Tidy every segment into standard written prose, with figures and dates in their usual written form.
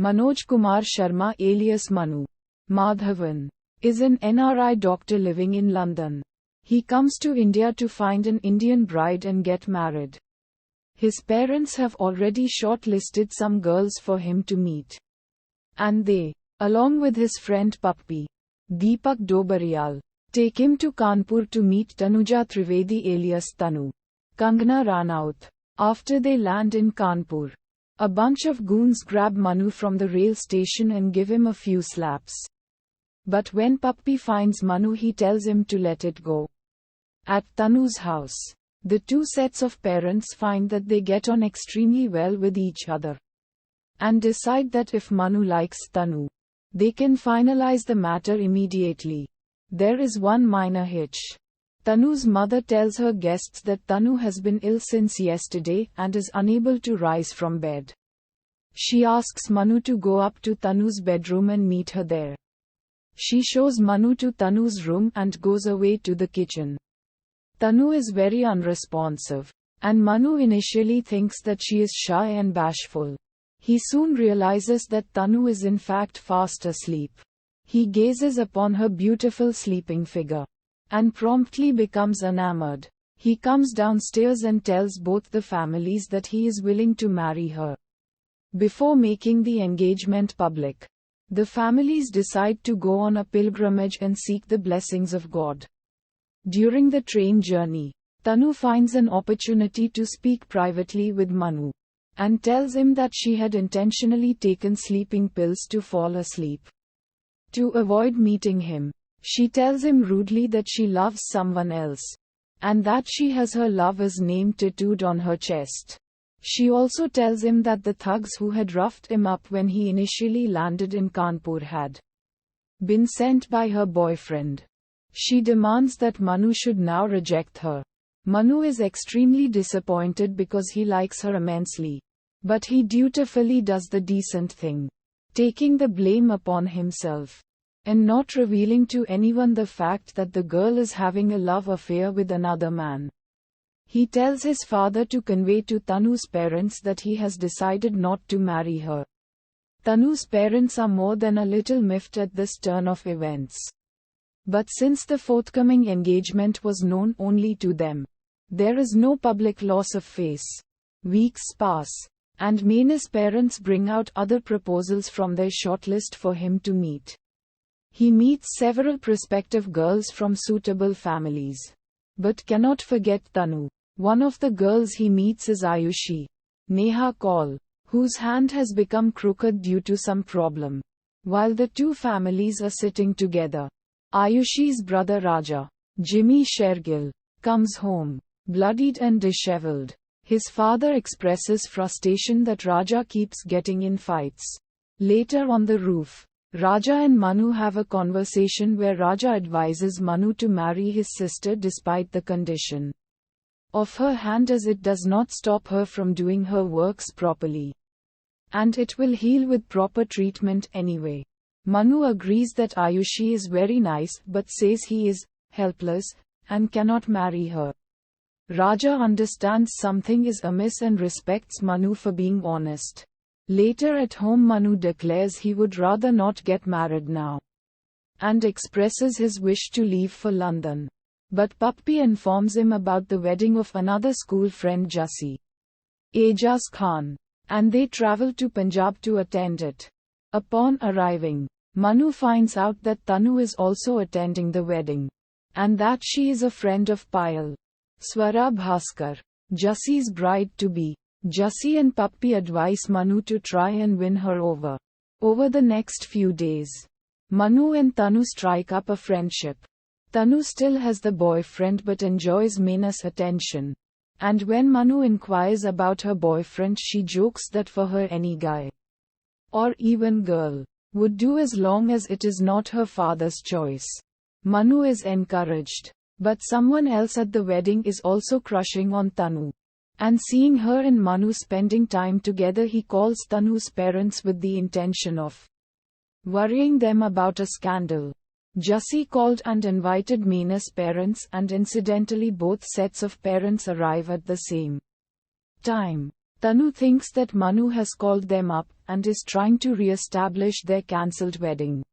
Manoj Kumar Sharma alias Manu Madhavan is an NRI doctor living in London. He comes to India to find an Indian bride and get married. His parents have already shortlisted some girls for him to meet. And they, along with his friend Puppy, Deepak Dobariyal, take him to Kanpur to meet Tanuja Trivedi alias Tanu, Kangana Ranaut. After they land in Kanpur, a bunch of goons grab Manu from the rail station and give him a few slaps. But when Puppy finds Manu, he tells him to let it go. At Tanu's house, the two sets of parents find that they get on extremely well with each other, and decide that if Manu likes Tanu, they can finalize the matter immediately. There is one minor hitch. Tanu's mother tells her guests that Tanu has been ill since yesterday and is unable to rise from bed. She asks Manu to go up to Tanu's bedroom and meet her there. She shows Manu to Tanu's room and goes away to the kitchen. Tanu is very unresponsive, and Manu initially thinks that she is shy and bashful. He soon realizes that Tanu is in fact fast asleep. He gazes upon her beautiful sleeping figure, and promptly becomes enamored. He comes downstairs and tells both the families that he is willing to marry her. Before making the engagement public, the families decide to go on a pilgrimage and seek the blessings of God. During the train journey, Tanu finds an opportunity to speak privately with Manu, and tells him that she had intentionally taken sleeping pills to fall asleep. To avoid meeting him, she tells him rudely that she loves someone else, and that she has her lover's name tattooed on her chest. She also tells him that the thugs who had roughed him up when he initially landed in Kanpur had been sent by her boyfriend. She demands that Manu should now reject her. Manu is extremely disappointed because he likes her immensely, but he dutifully does the decent thing, taking the blame upon himself, and not revealing to anyone the fact that the girl is having a love affair with another man. He tells his father to convey to Tanu's parents that he has decided not to marry her. Tanu's parents are more than a little miffed at this turn of events. But since the forthcoming engagement was known only to them, there is no public loss of face. Weeks pass, and Manu's parents bring out other proposals from their shortlist for him to meet. He meets several prospective girls from suitable families, but cannot forget Tanu. One of the girls he meets is Ayushi, Neha Kaul, whose hand has become crooked due to some problem. While the two families are sitting together, Ayushi's brother Raja, Jimmy Shergill, comes home, bloodied and disheveled. His father expresses frustration that Raja keeps getting in fights. Later on the roof, Raja and Manu have a conversation where Raja advises Manu to marry his sister despite the condition of her hand, as it does not stop her from doing her works properly, and it will heal with proper treatment anyway. Manu agrees that Ayushi is very nice but says he is helpless and cannot marry her. Raja understands something is amiss and respects Manu for being honest. Later at home, Manu declares he would rather not get married now, and expresses his wish to leave for London. But Puppy informs him about the wedding of another school friend Jassi, Ajaz Khan, and they travel to Punjab to attend it. Upon arriving, Manu finds out that Tanu is also attending the wedding, and that she is a friend of Payal, Swara Bhaskar, Jassi's bride-to-be. Jassi and Puppy advise Manu to try and win her over. Over the next few days, Manu and Tanu strike up a friendship. Tanu still has the boyfriend but enjoys Manu's attention. And when Manu inquires about her boyfriend, she jokes that for her any guy, or even girl, would do as long as it is not her father's choice. Manu is encouraged, but someone else at the wedding is also crushing on Tanu. And seeing her and Manu spending time together, he calls Tanu's parents with the intention of worrying them about a scandal. Jassi called and invited Manu's parents, and incidentally both sets of parents arrive at the same time. Tanu thinks that Manu has called them up and is trying to re-establish their cancelled wedding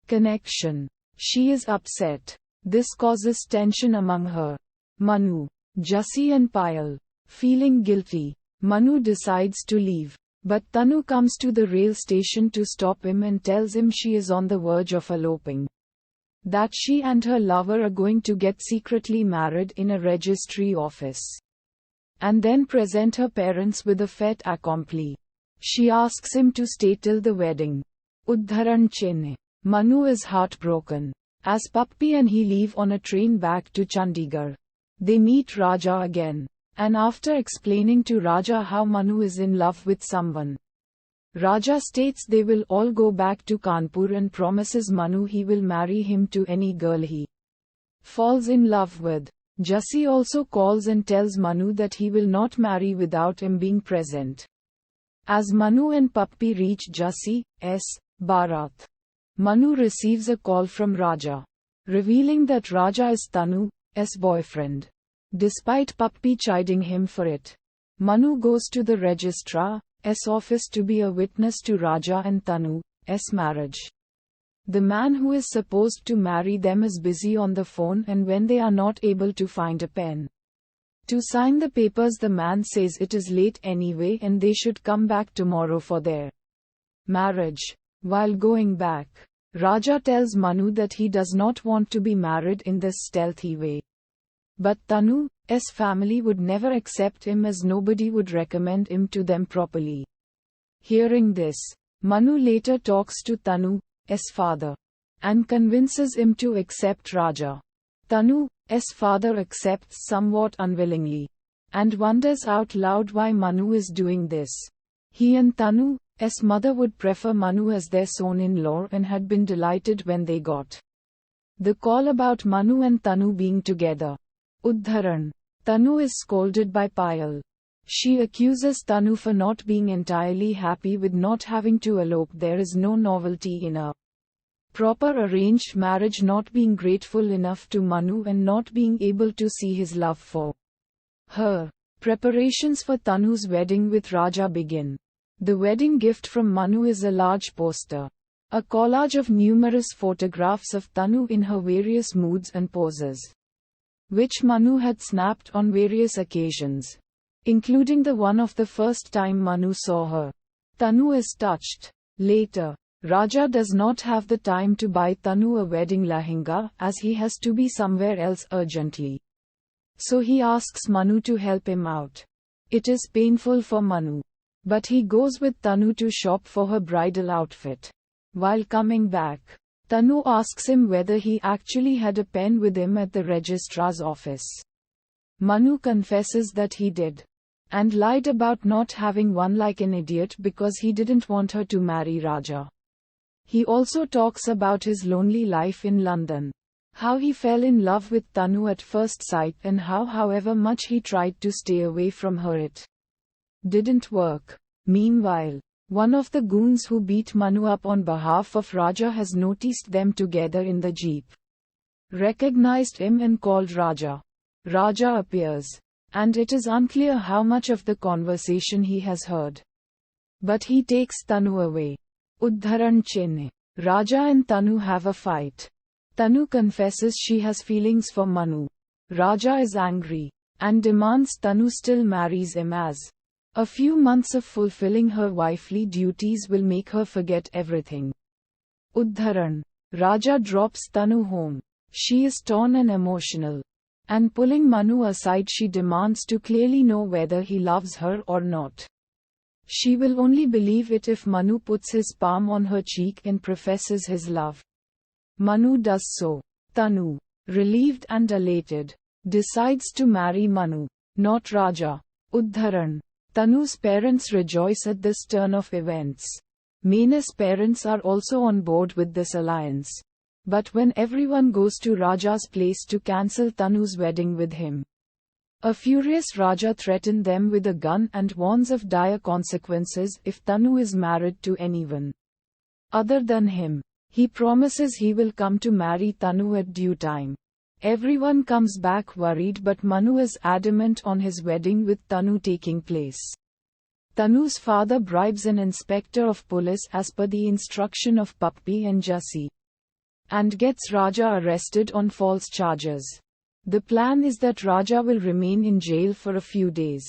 connection. She is upset. This causes tension among her, Manu, Jassi and Payal. Feeling guilty, Manu decides to leave. But Tanu comes to the rail station to stop him and tells him she is on the verge of eloping. That she and her lover are going to get secretly married in a registry office. And then present her parents with a fait accompli. She asks him to stay till the wedding. Udharan Chenne. Manu is heartbroken. As Puppy and he leave on a train back to Chandigarh, they meet Raja again. And after explaining to Raja how Manu is in love with someone, Raja states they will all go back to Kanpur and promises Manu he will marry him to any girl he falls in love with. Jassi also calls and tells Manu that he will not marry without him being present. As Manu and Puppy reach Jassi's Bharat, Manu receives a call from Raja, revealing that Raja is Tanu's boyfriend. Despite Puppy chiding him for it, Manu goes to the registrar's office to be a witness to Raja and Tanu's marriage. The man who is supposed to marry them is busy on the phone, and when they are not able to find a pen to sign the papers, the man says it is late anyway and they should come back tomorrow for their marriage. While going back, Raja tells Manu that he does not want to be married in this stealthy way. But Tanu's family would never accept him, as nobody would recommend him to them properly. Hearing this, Manu later talks to Tanu's father and convinces him to accept Raja. Tanu's father accepts somewhat unwillingly and wonders out loud why Manu is doing this. He and Tanu's mother would prefer Manu as their son-in-law and had been delighted when they got the call about Manu and Tanu being together. Udharan. Tanu is scolded by Payal. She accuses Tanu for not being entirely happy with not having to elope. There is no novelty in a proper arranged marriage, not being grateful enough to Manu and not being able to see his love for her. Preparations for Tanu's wedding with Raja begin. The wedding gift from Manu is a large poster, a collage of numerous photographs of Tanu in her various moods and poses, which Manu had snapped on various occasions, including the one of the first time Manu saw her. Tanu is touched. Later, Raja does not have the time to buy Tanu a wedding lehenga, as he has to be somewhere else urgently. So he asks Manu to help him out. It is painful for Manu, but he goes with Tanu to shop for her bridal outfit. While coming back, Tanu asks him whether he actually had a pen with him at the registrar's office. Manu confesses that he did, and lied about not having one like an idiot because he didn't want her to marry Raja. He also talks about his lonely life in London, how he fell in love with Tanu at first sight, and how however much he tried to stay away from her, it didn't work. Meanwhile, one of the goons who beat Manu up on behalf of Raja has noticed them together in the jeep, recognized him and called Raja. Raja appears, and it is unclear how much of the conversation he has heard. But he takes Tanu away. Udharan Chenne. Raja and Tanu have a fight. Tanu confesses she has feelings for Manu. Raja is angry and demands Tanu still marries him, as a few months of fulfilling her wifely duties will make her forget everything. Udharan. Raja drops Tanu home. She is torn and emotional, and pulling Manu aside, she demands to clearly know whether he loves her or not. She will only believe it if Manu puts his palm on her cheek and professes his love. Manu does so. Tanu, relieved and elated, decides to marry Manu, not Raja. Udharan. Tanu's parents rejoice at this turn of events. Mena's parents are also on board with this alliance. But when everyone goes to Raja's place to cancel Tanu's wedding with him, a furious Raja threatens them with a gun and warns of dire consequences if Tanu is married to anyone other than him. He promises he will come to marry Tanu at due time. Everyone comes back worried, but Manu is adamant on his wedding with Tanu taking place. Tanu's father bribes an inspector of police as per the instruction of Puppy and Jassi, and gets Raja arrested on false charges. The plan is that Raja will remain in jail for a few days,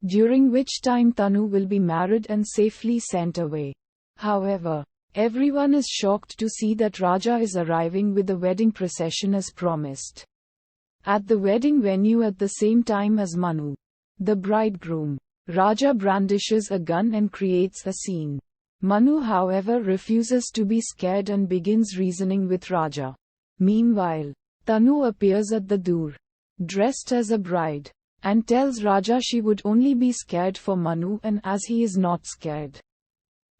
during which time Tanu will be married and safely sent away. However, everyone is shocked to see that Raja is arriving with the wedding procession as promised at the wedding venue at the same time as Manu, the bridegroom. Raja brandishes a gun and creates a scene. Manu, however, refuses to be scared and begins reasoning with Raja. Meanwhile, Tanu appears at the door, dressed as a bride, and tells Raja she would only be scared for Manu, and as he is not scared,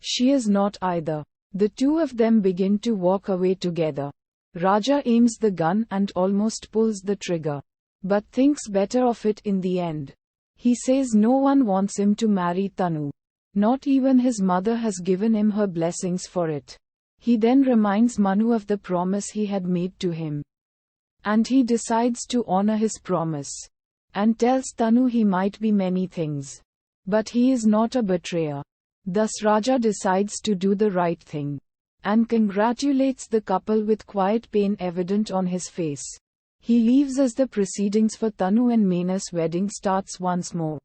she is not either. The two of them begin to walk away together. Raja aims the gun and almost pulls the trigger, but thinks better of it in the end. He says no one wants him to marry Tanu. Not even his mother has given him her blessings for it. He then reminds Manu of the promise he had made to him, and he decides to honor his promise, and tells Tanu he might be many things, but he is not a betrayer. Thus Raja decides to do the right thing, and congratulates the couple with quiet pain evident on his face. He leaves as the proceedings for Tanu and Manu's wedding starts once more.